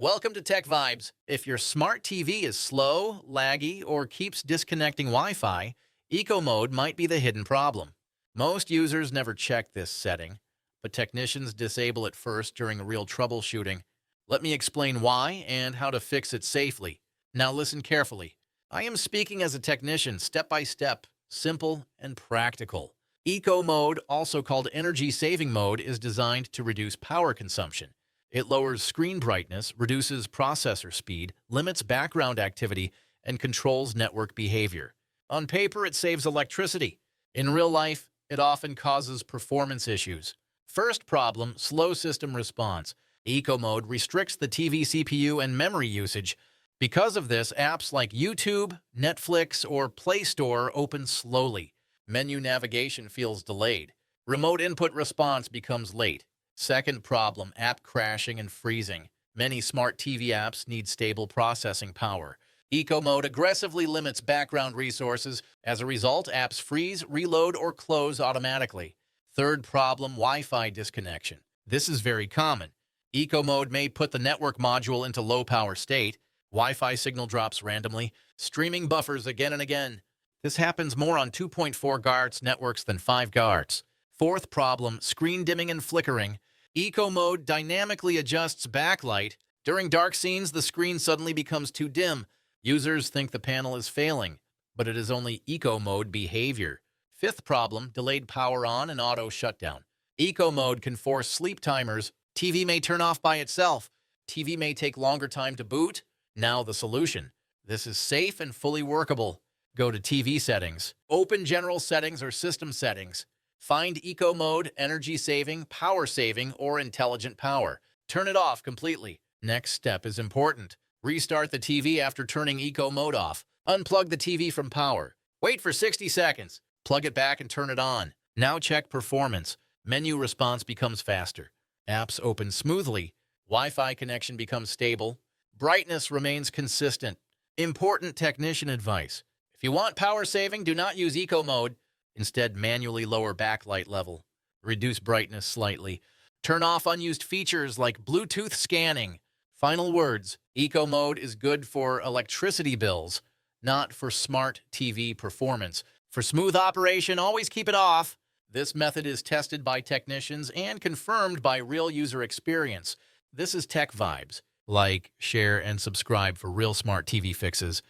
Welcome to Tech Vibes. If your smart TV is slow, laggy, or keeps disconnecting Wi-Fi, Eco Mode might be the hidden problem. Most users never check this setting, but technicians disable it first during real troubleshooting. Let me explain why and how to fix it safely. Now listen carefully. I am speaking as a technician, step by step, simple and practical. Eco Mode, also called Energy Saving Mode, is designed to reduce power consumption. It lowers screen brightness, reduces processor speed, limits background activity, and controls network behavior. On paper, it saves electricity. In real life, it often causes performance issues. First problem, slow system response. Eco Mode restricts the TV CPU and memory usage. Because of this, apps like YouTube, Netflix, or Play Store open slowly. Menu navigation feels delayed. Remote input response becomes late. Second problem, app crashing and freezing. Many smart TV apps need stable processing power. Eco Mode aggressively limits background resources. As a result, apps freeze, reload, or close automatically. Third problem, Wi-Fi disconnection. This is very common. Eco Mode may put the network module into low power state. Wi-Fi signal drops randomly. Streaming buffers again and again. This happens more on 2.4 GHz networks than 5 GHz. Fourth problem, screen dimming and flickering. Eco Mode dynamically adjusts backlight. During dark scenes, the screen suddenly becomes too dim. Users think the panel is failing, but it is only Eco Mode behavior. Fifth problem, delayed power on and auto shutdown. Eco Mode can force sleep timers. TV may turn off by itself. TV may take longer time to boot. Now the solution. This is safe and fully workable. Go to TV settings. Open general settings or system settings. Find Eco Mode, energy saving, power saving, or intelligent power. Turn it off completely. Next step is important. Restart the TV after turning Eco Mode off. Unplug the TV from power. Wait for 60 seconds. Plug it back and turn it on. Now check performance. Menu response becomes faster. Apps open smoothly. Wi-Fi connection becomes stable. Brightness remains consistent. Important technician advice. If you want power saving, do not use Eco Mode. Instead, manually lower backlight level. Reduce brightness slightly. Turn off unused features like Bluetooth scanning. Final words. Eco Mode is good for electricity bills, not for smart TV performance. For smooth operation, always keep it off. This method is tested by technicians and confirmed by real user experience. This is Tech Vibes. Like, share, and subscribe for real smart TV fixes.